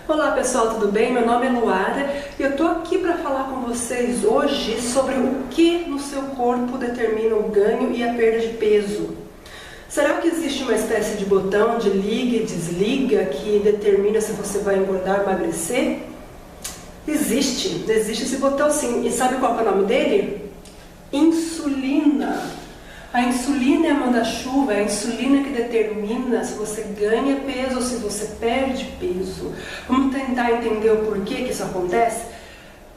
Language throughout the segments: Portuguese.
Olá pessoal, tudo bem? Meu nome é Luara e eu tô aqui para falar com vocês hoje sobre o que no seu corpo determina o ganho e a perda de peso. Será que existe uma espécie de botão de liga e desliga que determina se você vai engordar ou emagrecer? Existe esse botão sim. E sabe qual é o nome dele? Insulina. A insulina é a manda-chuva, é a insulina que determina se você ganha peso ou se você perde peso. Vamos tentar entender o porquê que isso acontece?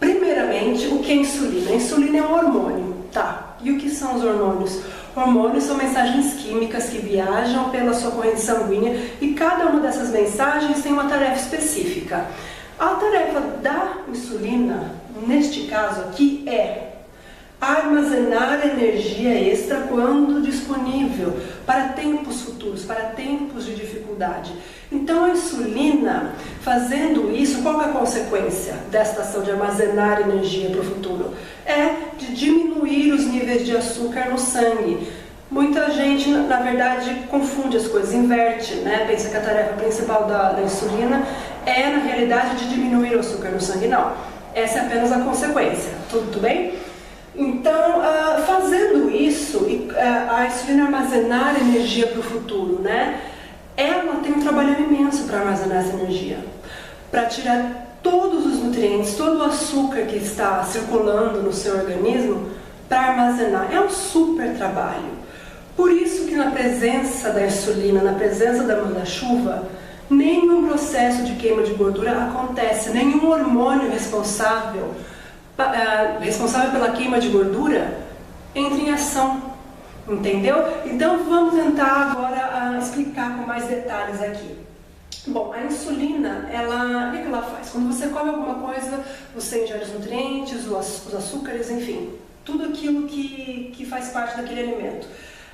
Primeiramente, o que é insulina? A insulina é um hormônio, tá? E o que são os hormônios? Hormônios são mensagens químicas que viajam pela sua corrente sanguínea e cada uma dessas mensagens tem uma tarefa específica. A tarefa da insulina, neste caso aqui, é armazenar energia extra quando disponível para tempos futuros, para tempos de dificuldade. Então a insulina, fazendo isso, qual é a consequência desta ação de armazenar energia para o futuro? É de diminuir os níveis de açúcar no sangue. Muita gente, na verdade, confunde as coisas, inverte, né? Pensa que a tarefa principal da insulina é, na realidade, de diminuir o açúcar no sangue. Não, essa é apenas a consequência. Tudo bem? Então, fazendo isso, a insulina armazenar energia para o futuro, né? Ela tem um trabalho imenso para armazenar essa energia, para tirar todos os nutrientes, todo o açúcar que está circulando no seu organismo, para armazenar. É um super trabalho. Por isso que na presença da insulina, na presença da manda-chuva, nenhum processo de queima de gordura acontece, nenhum hormônio responsável pela queima de gordura entra em ação, entendeu? Então vamos tentar agora explicar com mais detalhes aqui. Bom, a insulina, o que ela faz? Quando você come alguma coisa, você ingere os nutrientes, os açúcares, enfim, tudo aquilo que faz parte daquele alimento.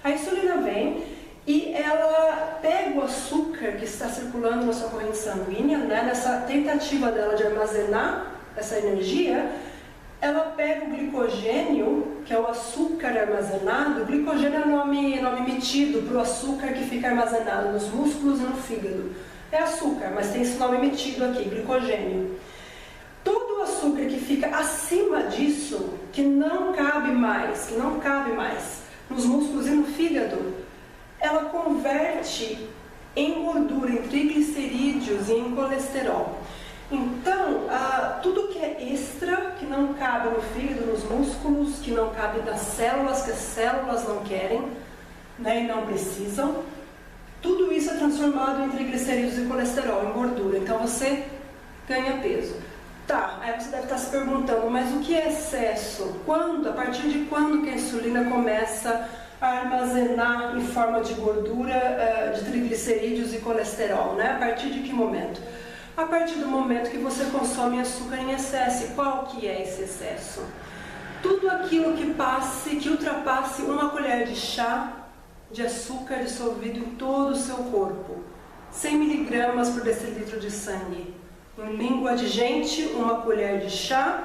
A insulina vem e ela pega o açúcar que está circulando na sua corrente sanguínea, né, nessa tentativa dela de armazenar essa energia. Ela pega o glicogênio, que é o açúcar armazenado. O glicogênio é o nome metido para o açúcar que fica armazenado nos músculos e no fígado. É açúcar, mas tem esse nome metido aqui, glicogênio. Todo o açúcar que fica acima disso, que não cabe mais nos músculos e no fígado, ela converte em gordura, em triglicerídeos e em colesterol. Então, tudo que é extra, que não cabe no fígado, nos músculos, que não cabe nas células, que as células não querem, né, e não precisam, tudo isso é transformado em triglicerídeos e colesterol, em gordura. Então você ganha peso. Tá, aí você deve estar se perguntando, mas o que é excesso? A partir de quando que a insulina começa a armazenar em forma de gordura, de triglicerídeos e colesterol, né? A partir de que momento? A partir do momento que você consome açúcar em excesso. E qual que é esse excesso? Tudo aquilo que ultrapasse uma colher de chá de açúcar dissolvido em todo o seu corpo. 100 miligramas por decilitro de sangue. Em língua de gente, uma colher de chá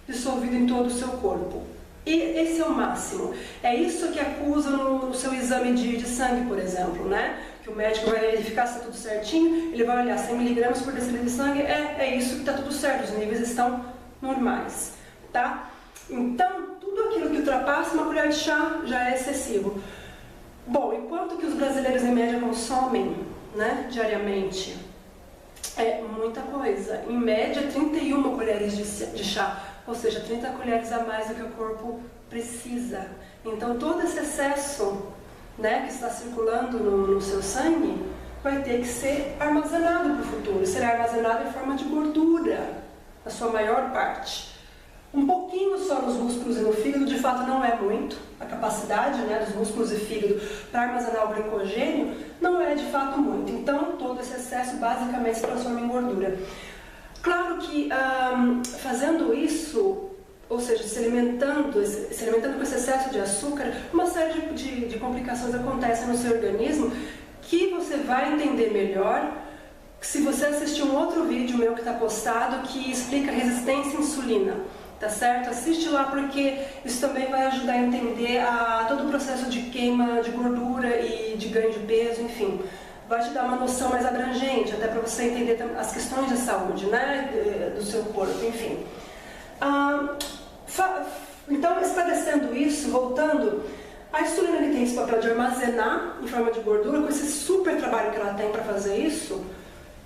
dissolvido em todo o seu corpo. E esse é o máximo. É isso que acusa no seu exame de sangue, por exemplo, né? Que o médico vai verificar se está tudo certinho, ele vai olhar 100 miligramas por decilitro de sangue, é isso que está tudo certo, os níveis estão normais, tá? Então, tudo aquilo que ultrapassa uma colher de chá já é excessivo. Bom, e quanto que os brasileiros em média consomem, né, diariamente? É muita coisa. Em média, 31 colheres de chá, ou seja, 30 colheres a mais do que o corpo precisa. Então, todo esse excesso, né, que está circulando no seu sangue vai ter que ser armazenado para o futuro. Será armazenado em forma de gordura, a sua maior parte. Um pouquinho só nos músculos e no fígado, de fato não é muito. A capacidade, né, dos músculos e fígado para armazenar o glicogênio não é de fato muito. Então todo esse excesso basicamente se transforma em gordura. Claro que fazendo isso, ou seja, se alimentando com esse excesso de açúcar, uma série de complicações acontecem no seu organismo que você vai entender melhor se você assistir um outro vídeo meu que está postado que explica resistência à insulina, tá certo? Assiste lá porque isso também vai ajudar a entender todo o processo de queima de gordura e de ganho de peso, enfim. vai te dar uma noção mais abrangente, até para você entender as questões de saúde, né, do seu corpo, enfim. Então, esclarecendo isso, voltando, a insulina tem esse papel de armazenar em forma de gordura, com esse super trabalho que ela tem para fazer isso,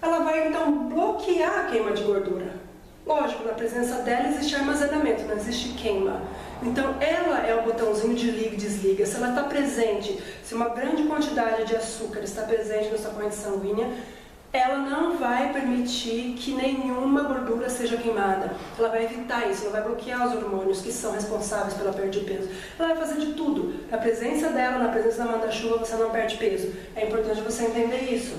ela vai então bloquear a queima de gordura. Lógico, na presença dela existe armazenamento, não existe queima. Então ela é o botãozinho de liga e desliga. Se ela está presente, se uma grande quantidade de açúcar está presente na sua corrente sanguínea, ela não vai permitir que nenhuma gordura seja queimada. Ela vai evitar isso, ela vai bloquear os hormônios que são responsáveis pela perda de peso. Ela vai fazer de tudo. Na presença dela, na presença da manda-chuva, você não perde peso. É importante você entender isso.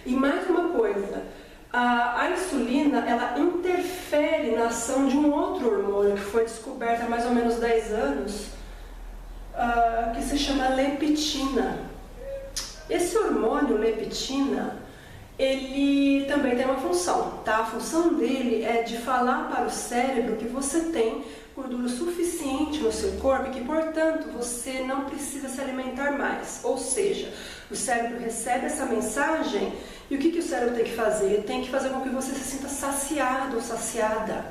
E mais uma coisa, a insulina, ela interfere na ação de um outro hormônio que foi descoberto há mais ou menos 10 anos, que se chama leptina. Esse hormônio, leptina, ele também tem uma função, tá? A função dele é de falar para o cérebro que você tem gordura suficiente no seu corpo e que, portanto, você não precisa se alimentar mais. Ou seja, o cérebro recebe essa mensagem e o que o cérebro tem que fazer? Ele tem que fazer com que você se sinta saciado ou saciada,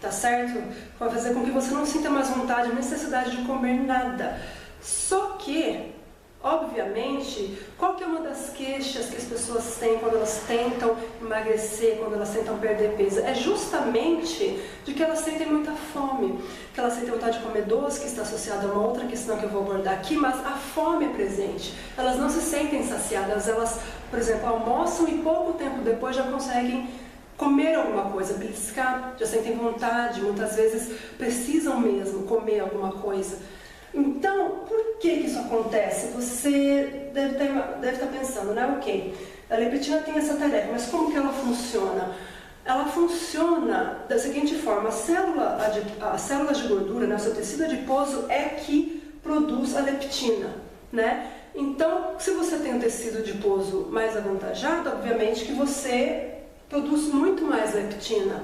tá certo? Vai fazer com que você não sinta mais vontade, necessidade de comer nada. Só que, obviamente, qual que é uma das queixas que as pessoas têm quando elas tentam emagrecer, quando elas tentam perder peso? É justamente de que elas sentem muita fome, que elas sentem vontade de comer doce, que está associada a uma outra questão que eu vou abordar aqui, mas a fome é presente. Elas não se sentem saciadas, elas, por exemplo, almoçam e pouco tempo depois já conseguem comer alguma coisa, beliscar, já sentem vontade, muitas vezes precisam mesmo comer alguma coisa. Então, por que isso acontece? Você deve estar pensando, né? Ok, a leptina tem essa tarefa, mas como que ela funciona? Ela funciona da seguinte forma: as células de gordura, né, o seu tecido adiposo é que produz a leptina, né? Então, se você tem um tecido adiposo mais avantajado, obviamente que você produz muito mais leptina.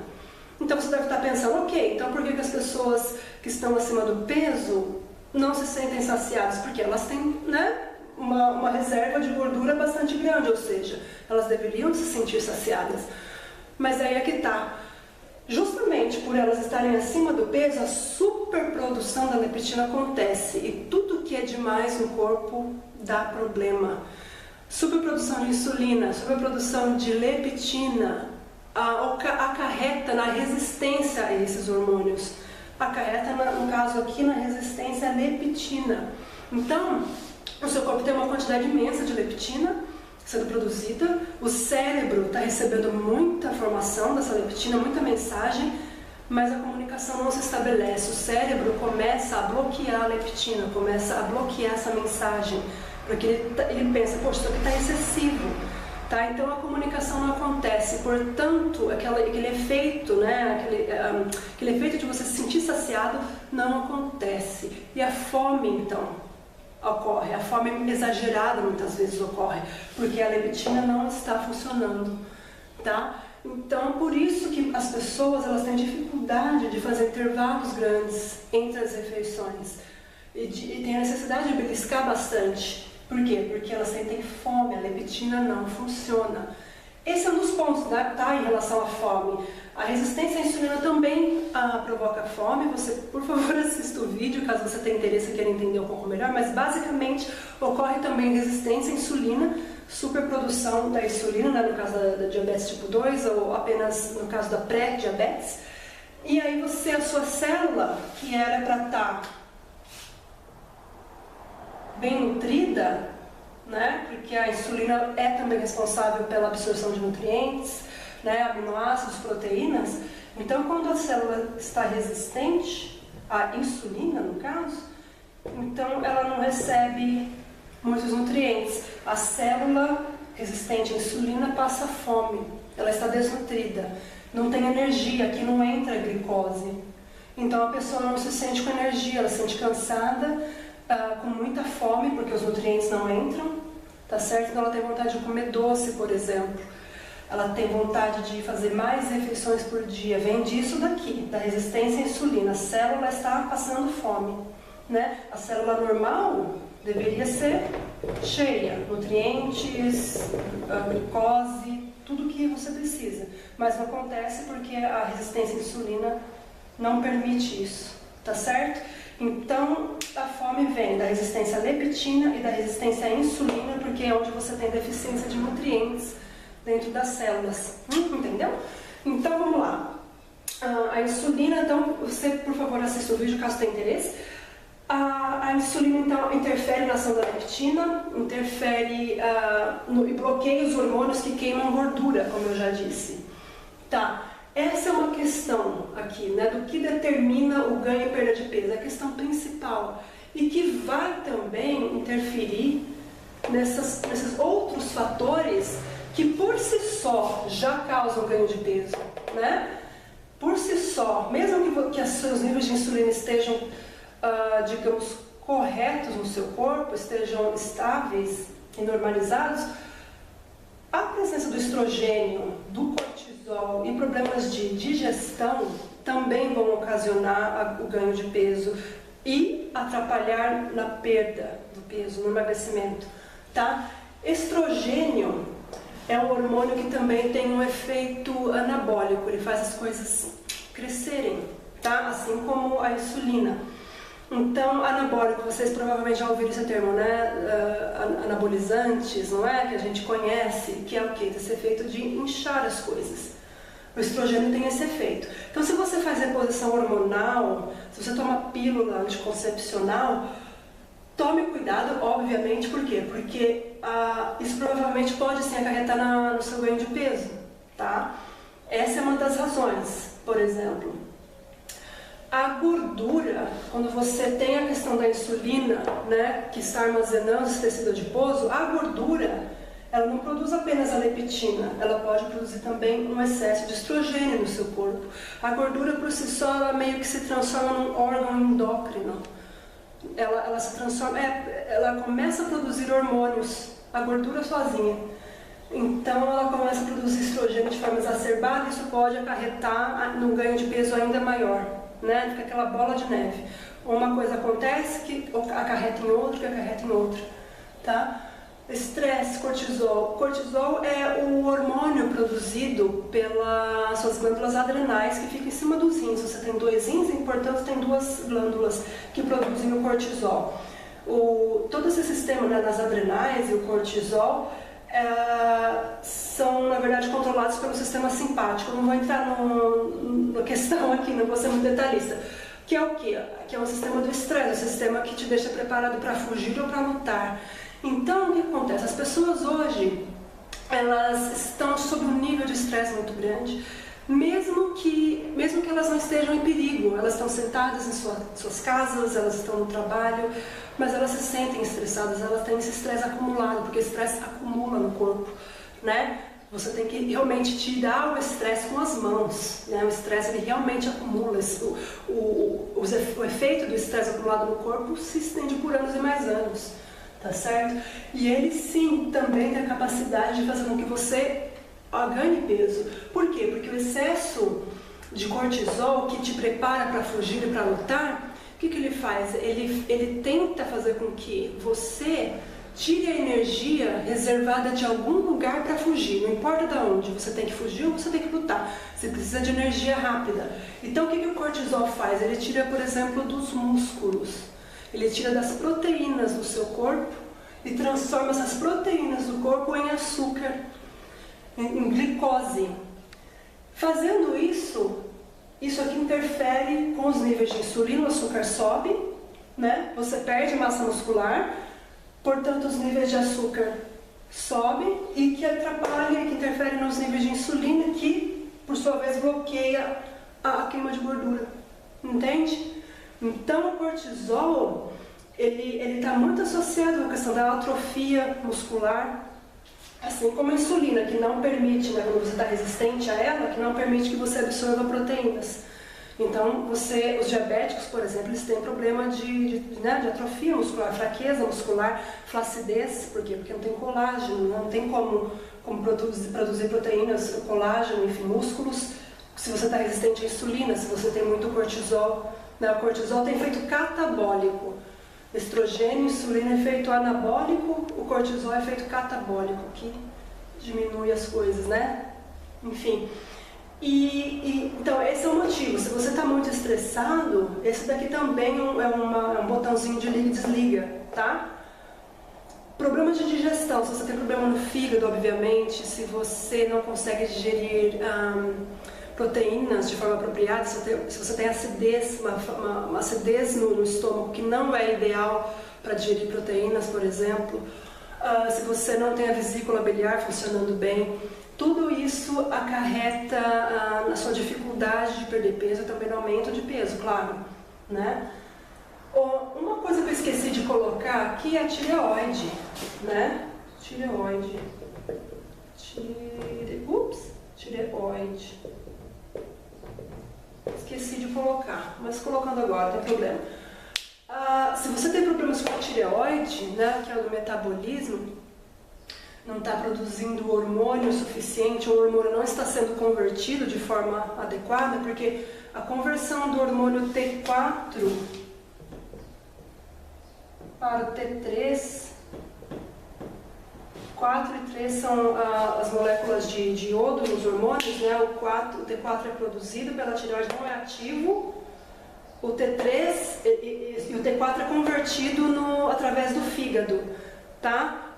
Então você deve estar pensando, ok, então por que as pessoas que estão acima do peso não se sentem saciadas? Porque elas têm, né, uma reserva de gordura bastante grande, ou seja, elas deveriam se sentir saciadas. Mas aí é que está. Justamente por elas estarem acima do peso, a superprodução da leptina acontece. E tudo que é demais no corpo dá problema. Superprodução de insulina, superprodução de leptina acarreta na resistência a esses hormônios. Acarreta, no caso aqui, na resistência à leptina. Então, o seu corpo tem uma quantidade imensa de leptina sendo produzida, o cérebro está recebendo muita informação dessa leptina, muita mensagem, mas a comunicação não se estabelece. O cérebro começa a bloquear a leptina, começa a bloquear essa mensagem, porque ele pensa, poxa, isso aqui está excessivo. Tá? Então a comunicação não acontece, portanto aquele efeito, né, aquele efeito de você se sentir saciado não acontece. E a fome então ocorre, a fome exagerada muitas vezes ocorre, porque a leptina não está funcionando, tá? Então por isso que as pessoas elas têm dificuldade de fazer intervalos grandes entre as refeições e têm a necessidade de beliscar bastante. Por quê? Porque elas sentem fome, a leptina não funciona. Esse é um dos pontos, né, tá, em relação à fome. A resistência à insulina também provoca fome. Você, por favor, assista o vídeo, caso você tenha interesse e queira entender um pouco melhor. Mas, basicamente, ocorre também resistência à insulina, superprodução da insulina, né, no caso da diabetes tipo 2, ou apenas no caso da pré-diabetes. E aí a sua célula, que era para estar bem nutrida, né? Porque a insulina é também responsável pela absorção de nutrientes, né? Aminoácidos, proteínas. Então, quando a célula está resistente à insulina, no caso, então ela não recebe muitos nutrientes. A célula resistente à insulina passa fome, ela está desnutrida, não tem energia, aqui não entra glicose. Então a pessoa não se sente com energia, ela se sente cansada, com muita fome, porque os nutrientes não entram, tá certo? Então ela tem vontade de comer doce, por exemplo. Ela tem vontade de fazer mais refeições por dia. Vem disso daqui, da resistência à insulina. A célula está passando fome, né? A célula normal, deveria ser cheia, nutrientes, glicose, tudo que você precisa. Mas não acontece porque a resistência à insulina não permite isso, tá certo? Então, a fome vem da resistência à leptina e da resistência à insulina, porque é onde você tem deficiência de nutrientes dentro das células. Entendeu? Então, vamos lá. A insulina, então, você, por favor, assista o vídeo caso tenha interesse. A insulina, então, interfere na ação da leptina, interfere e bloqueia os hormônios que queimam gordura, como eu já disse. Tá. Essa é uma questão aqui, né, do que determina o ganho e perda de peso, é a questão principal. E que vai também interferir nesses outros fatores que por si só já causam ganho de peso, né? Por si só, mesmo que os seus níveis de insulina estejam, digamos, corretos no seu corpo, estejam estáveis e normalizados, a presença do estrogênio, do cortisol e problemas de digestão também vão ocasionar o ganho de peso e atrapalhar na perda do peso, no emagrecimento, tá? Estrogênio é um hormônio que também tem um efeito anabólico, ele faz as coisas crescerem, tá? Assim como a insulina. Então, anabólico, vocês provavelmente já ouviram esse termo, né? Anabolizantes, não é? Que a gente conhece, que é o quê? Esse efeito de inchar as coisas. O estrogênio tem esse efeito. Então, se você faz reposição hormonal, se você toma pílula anticoncepcional, tome cuidado, obviamente, por quê? Porque isso provavelmente pode sim acarretar no seu ganho de peso, tá? Essa é uma das razões, por exemplo. A gordura, quando você tem a questão da insulina, né, que está armazenando esse tecido adiposo, a gordura, ela não produz apenas a leptina, ela pode produzir também um excesso de estrogênio no seu corpo. A gordura por si só, ela meio que se transforma num órgão endócrino. Ela se transforma, ela começa a produzir hormônios, a gordura sozinha. Então ela começa a produzir estrogênio de forma exacerbada, e isso pode acarretar no ganho de peso ainda maior, né? Fica aquela bola de neve. Uma coisa acontece que acarreta em outra, que acarreta em outra, tá? Estresse, cortisol. Cortisol é o hormônio produzido pelas suas glândulas adrenais que ficam em cima dos rins. Você tem 2 rins e, portanto, tem 2 glândulas que produzem o cortisol. Todo esse sistema, né, das adrenais e o cortisol são, na verdade, controlados pelo sistema simpático. Eu não vou entrar na questão aqui, não vou ser muito detalhista. Que é o quê? Que é o sistema do estresse, o sistema que te deixa preparado para fugir ou para lutar. Então, o que acontece? As pessoas hoje, elas estão sob um nível de estresse muito grande, mesmo que elas não estejam em perigo. Elas estão sentadas em suas casas, elas estão no trabalho, mas elas se sentem estressadas, elas têm esse estresse acumulado, porque o estresse acumula no corpo, né? Você tem que realmente tirar o estresse com as mãos, né? O estresse, ele realmente acumula. O efeito do estresse acumulado no corpo se estende por anos e mais anos. Tá certo? E ele sim também tem a capacidade de fazer com que você ganhe peso. Por quê? Porque o excesso de cortisol que te prepara para fugir e para lutar, o que ele faz? Ele tenta fazer com que você tire a energia reservada de algum lugar para fugir. Não importa de onde, você tem que fugir ou você tem que lutar. Você precisa de energia rápida. Então o que o cortisol faz? Ele tira, por exemplo, dos músculos. Ele tira das proteínas do seu corpo e transforma essas proteínas do corpo em açúcar, em glicose. Fazendo isso aqui interfere com os níveis de insulina, o açúcar sobe, né? Você perde massa muscular, portanto os níveis de açúcar sobem e que atrapalha, que interfere nos níveis de insulina, que por sua vez bloqueia a queima de gordura. Entende? Então o cortisol, ele está muito associado à questão da atrofia muscular, assim como a insulina, que não permite, né, quando você está resistente a ela, que não permite que você absorva proteínas. Então, os diabéticos, por exemplo, eles têm problema de atrofia muscular, fraqueza muscular, flacidez. Por quê? Porque não tem colágeno, não tem como produzir proteínas, colágeno, enfim, músculos. Se você está resistente à insulina, se você tem muito cortisol, né? O cortisol tem efeito catabólico. Estrogênio, insulina é efeito anabólico, o cortisol é efeito catabólico, que diminui as coisas, né? Enfim. Então esse é o motivo. Se você está muito estressado, esse daqui também é um botãozinho de liga e desliga, tá? Problemas de digestão. Se você tem problema no fígado, obviamente, se você não consegue digerir proteínas de forma apropriada, se você tem acidez, uma acidez no estômago que não é ideal para digerir proteínas, por exemplo, se você não tem a vesícula biliar funcionando bem, tudo isso acarreta na sua dificuldade de perder peso e também no aumento de peso, claro, né? Uma coisa que eu esqueci de colocar aqui é a tireoide, né? Tireoide. Tireoide. Esqueci de colocar, mas colocando agora, não tem problema. Se você tem problemas com a tireoide, né, que é o do metabolismo, não está produzindo hormônio suficiente, ou o hormônio não está sendo convertido de forma adequada, porque a conversão do hormônio T4 para o T3, 4 e 3 são as moléculas de iodo nos hormônios, né? O T4 é produzido pela tireoide, não é ativo. O T3 e o T4 é convertido através do fígado, tá?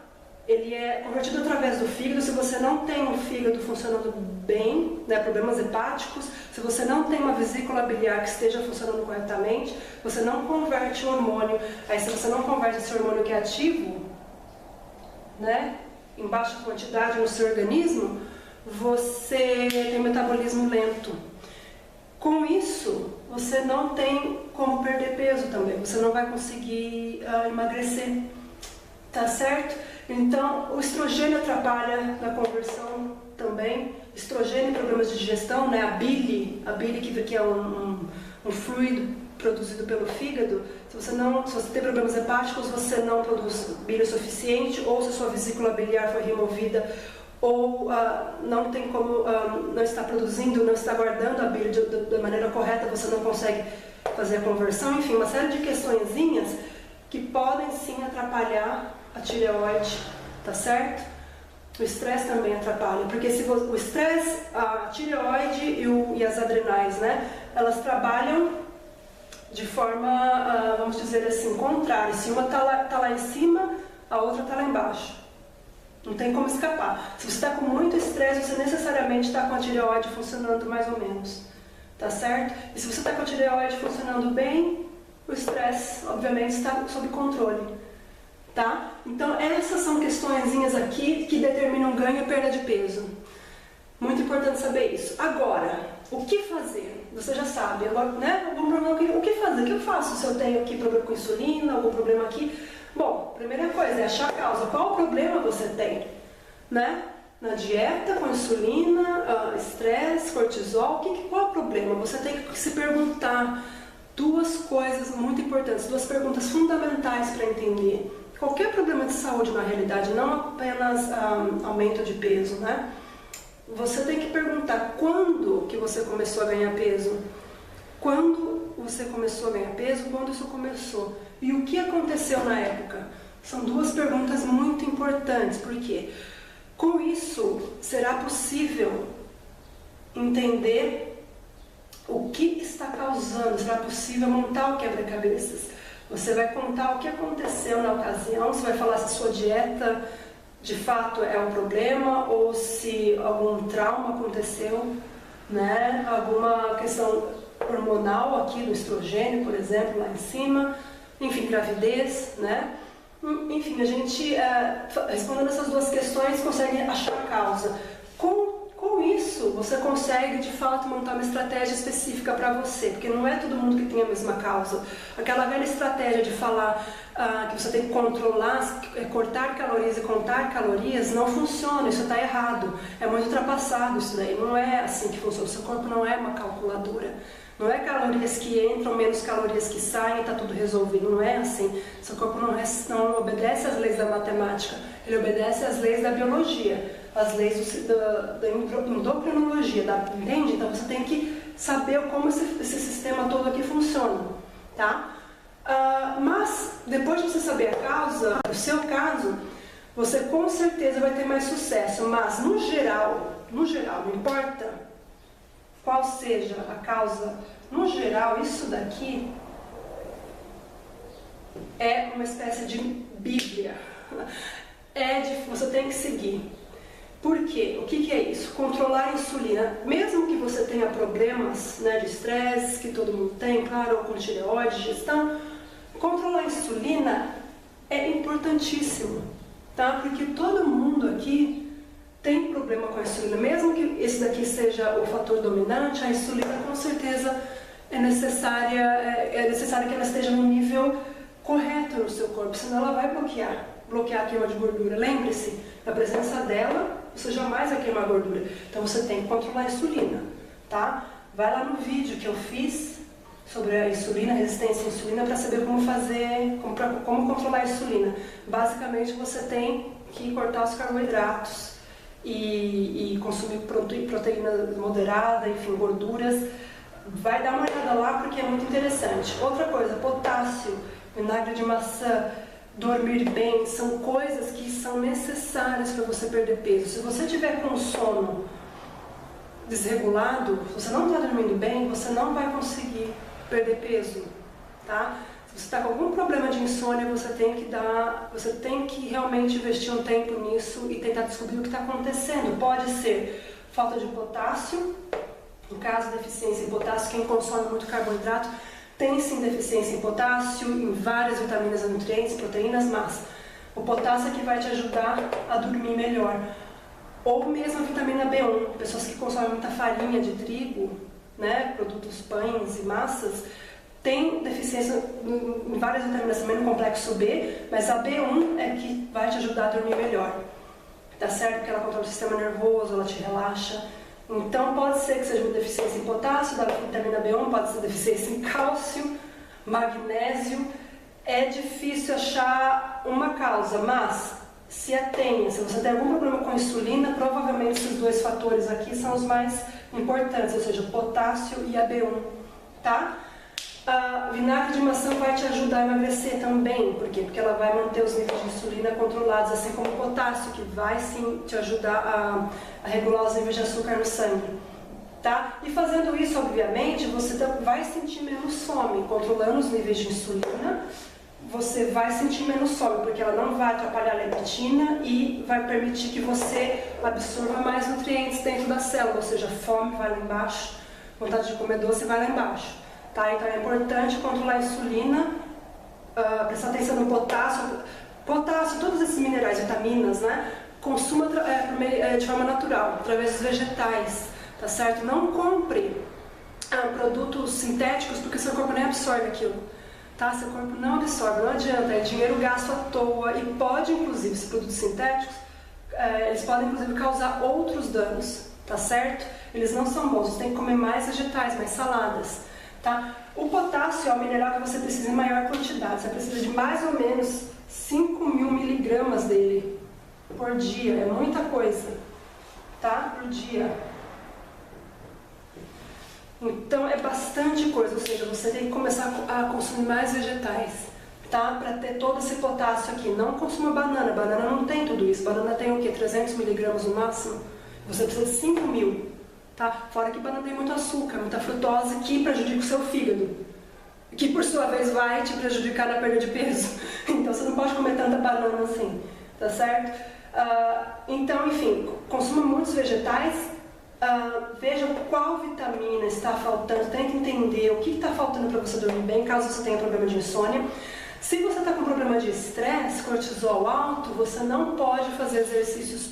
Ele é convertido através do fígado. Se você não tem o fígado funcionando bem, né, problemas hepáticos, se você não tem uma vesícula biliar que esteja funcionando corretamente, você não converte o hormônio. Aí se você não converte esse hormônio que é ativo, né, em baixa quantidade no seu organismo, você tem um metabolismo lento. Com isso, você não tem como perder peso também, você não vai conseguir emagrecer, tá certo? Então, o estrogênio atrapalha na conversão também, estrogênio e problemas de digestão, né? A bile que é um fluido produzido pelo fígado. Se você tem problemas hepáticos, você não produz bile o suficiente, ou se a sua vesícula biliar foi removida, ou não tem como, não está produzindo, não está guardando a bile da maneira correta, você não consegue fazer a conversão. Enfim, uma série de questõezinhas que podem sim atrapalhar a tireoide, tá certo? O estresse também atrapalha, porque se o estresse, a tireoide e as adrenais, né, elas trabalham de forma, vamos dizer assim, contrária. Se uma tá lá em cima, a outra tá lá embaixo. Não tem como escapar. Se você está com muito estresse, você necessariamente está com a tireoide funcionando mais ou menos, tá certo? E se você está com a tireoide funcionando bem, o estresse, obviamente, está sob controle. Tá? Então essas são questõezinhas aqui que determinam ganho e perda de peso. Muito importante saber isso. Agora, o que fazer? Você já sabe, né? Algum problema aqui, o que fazer? O que eu faço se eu tenho aqui problema com insulina, algum problema aqui? Bom, primeira coisa é achar a causa. Qual problema você tem? Né? Na dieta, com insulina, estresse, cortisol, qual é o problema? Você tem que se perguntar duas coisas muito importantes, duas perguntas fundamentais para entender. Qualquer problema de saúde, na realidade, não apenas aumento de peso, né? Você tem que perguntar quando que você começou a ganhar peso, quando você começou a ganhar peso, quando isso começou e o que aconteceu na época. São duas perguntas muito importantes, porque com isso será possível entender o que está causando, será possível montar o quebra-cabeças. Você vai contar o que aconteceu na ocasião, você vai falar se sua dieta de fato é um problema ou se algum trauma aconteceu, né? Alguma questão hormonal aqui do estrogênio, por exemplo, lá em cima, enfim, gravidez, né? Enfim, a gente, respondendo essas duas questões, consegue achar a causa. Com isso, você consegue, de fato, montar uma estratégia específica para você, porque não é todo mundo que tem a mesma causa. Aquela velha estratégia de falar que você tem que controlar, cortar calorias e contar calorias, não funciona, isso está errado. É muito ultrapassado isso daí, não é assim que funciona. O seu corpo não é uma calculadora. Não é calorias que entram, menos calorias que saem, está tudo resolvido. Não é assim. Seu corpo não obedece às leis da matemática, ele obedece às leis da biologia, as leis da endocrinologia, entende? Então você tem que saber como esse sistema todo aqui funciona, tá? Mas, depois de você saber a causa, no seu caso, você com certeza vai ter mais sucesso. Mas, no geral, não importa qual seja a causa, no geral, isso daqui é uma espécie de bíblia. Você tem que seguir. Por quê? O que é isso? Controlar a insulina. Mesmo que você tenha problemas, né, de estresse, que todo mundo tem, claro, ou com tireoide, digestão, controlar a insulina é importantíssimo, tá? Porque todo mundo aqui tem problema com a insulina. Mesmo que esse daqui seja o fator dominante, a insulina com certeza é necessário que ela esteja no nível correto no seu corpo, senão ela vai bloquear a queima de gordura. Lembre-se, na presença dela, você jamais vai queimar gordura. Então você tem que controlar a insulina, tá? Vai lá no vídeo que eu fiz sobre a insulina, resistência à insulina, para saber como controlar a insulina. Basicamente você tem que cortar os carboidratos e consumir proteína moderada, enfim, gorduras. Vai dar uma olhada lá porque é muito interessante. Outra coisa, potássio, vinagre de maçã, dormir bem, são coisas que são necessárias para você perder peso. Se você tiver com sono desregulado, se você não está dormindo bem, você não vai conseguir perder peso, tá? Se você está com algum problema de insônia, você tem que realmente investir um tempo nisso e tentar descobrir o que está acontecendo. Pode ser falta de potássio, no caso deficiência em potássio, quem consome muito carboidrato tem sim deficiência em potássio, em várias vitaminas e nutrientes, proteínas, mas o potássio é que vai te ajudar a dormir melhor. Ou mesmo a vitamina B1, pessoas que consomem muita farinha de trigo, né, produtos pães e massas, tem deficiência em várias vitaminas também no complexo B, mas a B1 é que vai te ajudar a dormir melhor, tá certo? Porque ela controla o sistema nervoso, ela te relaxa. Então pode ser que seja uma deficiência em potássio, da vitamina B1, pode ser deficiência em cálcio, magnésio. É difícil achar uma causa, mas se atenha. Se você tem algum problema com a insulina, provavelmente esses dois fatores aqui são os mais importantes, ou seja, o potássio e a B1, tá? A vinagre de maçã vai te ajudar a emagrecer também. Por quê? Porque ela vai manter os níveis de insulina controlados, assim como o potássio, que vai sim te ajudar a regular os níveis de açúcar no sangue, tá? E fazendo isso, obviamente, você vai sentir menos fome. Controlando os níveis de insulina, você vai sentir menos fome, porque ela não vai atrapalhar a leptina e vai permitir que você absorva mais nutrientes dentro da célula, ou seja, fome vai lá embaixo, vontade de comer doce vai lá embaixo. Tá, então é importante controlar a insulina, prestar atenção no potássio, todos esses minerais, vitaminas, né? Consuma de forma natural, através dos vegetais, tá certo? Não compre produtos sintéticos porque seu corpo nem absorve aquilo, tá? Seu corpo não absorve, não adianta, é dinheiro gasto à toa e pode, inclusive, esses produtos sintéticos, eles podem, inclusive, causar outros danos, tá certo? Eles não são bons, você tem que comer mais vegetais, mais saladas. Tá? O potássio é um mineral que você precisa em maior quantidade, você precisa de mais ou menos 5.000 miligramas dele por dia, é muita coisa, tá? Por dia. Então é bastante coisa, ou seja, você tem que começar a consumir mais vegetais, tá? Para ter todo esse potássio aqui. Não consuma banana não tem tudo isso, banana tem o que? 300 miligramas no máximo? Você precisa de 5.000. Tá? Fora que banana tem muito açúcar, muita frutose que prejudica o seu fígado, que por sua vez vai te prejudicar na perda de peso. Então você não pode comer tanta banana assim, tá certo? Então, enfim, consuma muitos vegetais, veja qual vitamina está faltando, tente entender o que está faltando para você dormir bem, caso você tenha problema de insônia. Se você está com problema de estresse, cortisol alto, você não pode fazer exercícios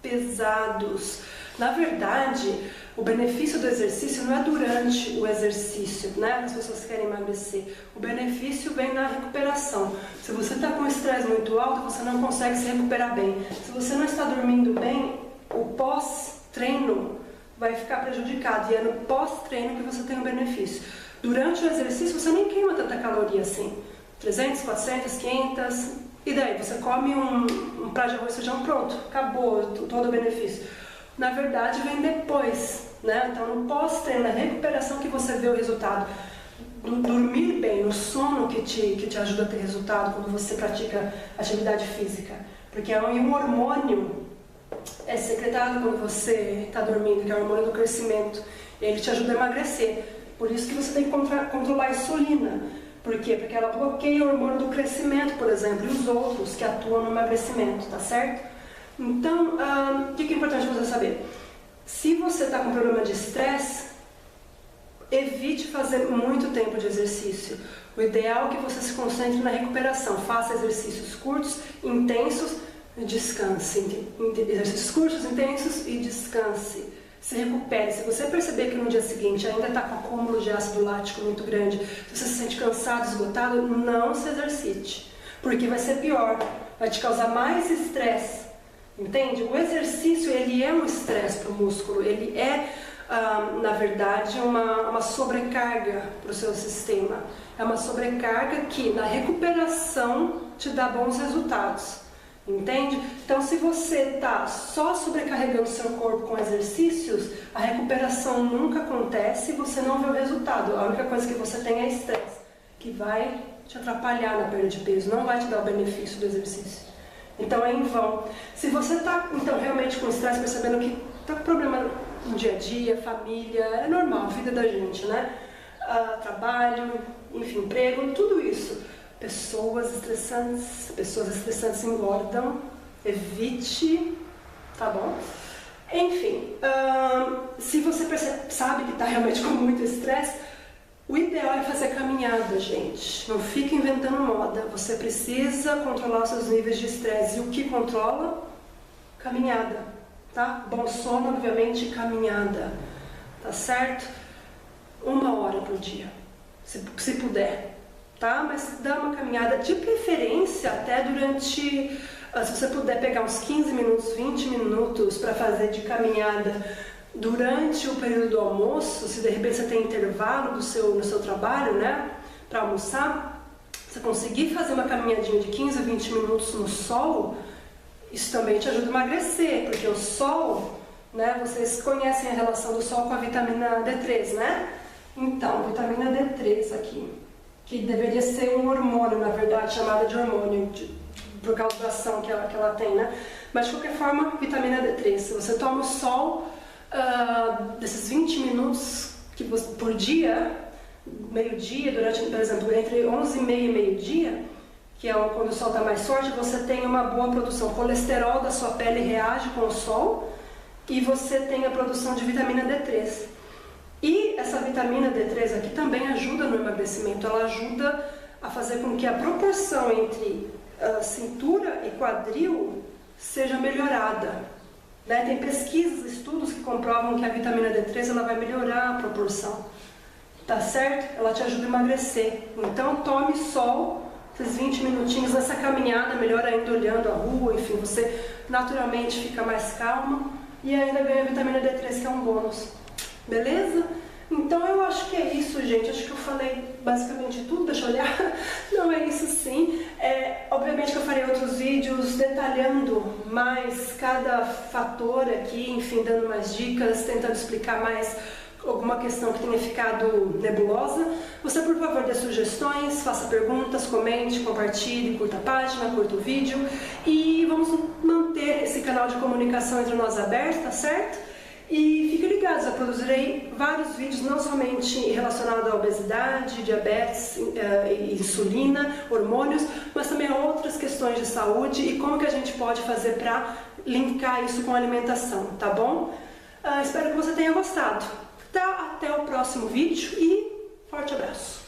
pesados. Na verdade, o benefício do exercício não é durante o exercício, né? As pessoas querem emagrecer. O benefício vem na recuperação. Se você está com estresse muito alto, você não consegue se recuperar bem. Se você não está dormindo bem, o pós-treino vai ficar prejudicado. E é no pós-treino que você tem o benefício. Durante o exercício, você nem queima tanta caloria assim. 300, 400, 500... E daí? Você come um prato de arroz e feijão, pronto, acabou todo o benefício. Na verdade, vem depois, né? Então, no pós-treino, na recuperação que você vê o resultado. dormir bem, o sono que te ajuda a ter resultado quando você pratica atividade física. Porque um hormônio é secretado quando você está dormindo, que é o hormônio do crescimento. Ele te ajuda a emagrecer. Por isso que você tem que controlar a insulina. Por quê? Porque ela bloqueia o hormônio do crescimento, por exemplo, e os outros que atuam no emagrecimento, tá certo? Então, o que é importante você saber? Se você está com problema de estresse, evite fazer muito tempo de exercício. O ideal é que você se concentre na recuperação. Faça exercícios curtos, intensos, descanse. Exercícios curtos, intensos e descanse. Se recupere. Se você perceber que no dia seguinte ainda está com acúmulo de ácido lático muito grande, se você se sente cansado, esgotado, não se exercite. Porque vai ser pior. Vai te causar mais estresse. Entende? O exercício, ele é um estresse para o músculo. Ele é, na verdade, uma sobrecarga para o seu sistema. É uma sobrecarga que, na recuperação, te dá bons resultados. Entende? Então, se você está só sobrecarregando seu corpo com exercícios, a recuperação nunca acontece e você não vê o resultado. A única coisa que você tem é estresse, que vai te atrapalhar na perda de peso, não vai te dar o benefício do exercício. Então, é em vão. Se você está, então, realmente com estresse, percebendo que está com problema no dia a dia, família, é normal, a vida da gente, né? Trabalho, enfim, emprego, tudo isso. Pessoas estressantes engordam, evite, tá bom? Enfim, se você sabe que está realmente com muito estresse, o ideal é fazer caminhada, gente. Não fique inventando moda. Você precisa controlar os seus níveis de estresse. E o que controla? Caminhada, tá? Bom sono, obviamente, caminhada, tá certo? 1 hora por dia, se puder. Tá? Mas dá uma caminhada, de preferência até durante, se você puder pegar uns 15 minutos, 20 minutos para fazer de caminhada durante o período do almoço, se de repente você tem intervalo no seu trabalho, né, para almoçar, você conseguir fazer uma caminhadinha de 15 a 20 minutos no sol, isso também te ajuda a emagrecer, porque o sol, né, vocês conhecem a relação do sol com a vitamina D3, né? Então, vitamina D3 aqui, que deveria ser um hormônio, na verdade, chamado de hormônio, por causa da ação que ela tem, né? Mas, de qualquer forma, vitamina D3. Se você toma o sol, desses 20 minutos por dia, meio-dia, durante, por exemplo, entre 11h30 e meio-dia, que é quando o sol está mais forte, você tem uma boa produção. O colesterol da sua pele reage com o sol e você tem a produção de vitamina D3. E essa vitamina D3 aqui também ajuda no emagrecimento, ela ajuda a fazer com que a proporção entre cintura e quadril seja melhorada. Né? Tem pesquisas, estudos que comprovam que a vitamina D3 ela vai melhorar a proporção, tá certo? Ela te ajuda a emagrecer. Então tome sol, esses 20 minutinhos nessa caminhada, melhor ainda olhando a rua, enfim, você naturalmente fica mais calma e ainda ganha a vitamina D3, que é um bônus. Beleza? Então eu acho que é isso, gente. Acho que eu falei basicamente tudo. Deixa eu olhar. Não é isso, sim. Obviamente que eu farei outros vídeos detalhando mais cada fator aqui, enfim, dando mais dicas, tentando explicar mais alguma questão que tenha ficado nebulosa. Você, por favor, dê sugestões, faça perguntas, comente, compartilhe, curta a página, curta o vídeo. E vamos manter esse canal de comunicação entre nós aberto, tá certo? E fiquem ligados, eu produzirei vários vídeos, não somente relacionados à obesidade, diabetes, insulina, hormônios, mas também a outras questões de saúde e como que a gente pode fazer para linkar isso com a alimentação, tá bom? Espero que você tenha gostado. Até o próximo vídeo e forte abraço!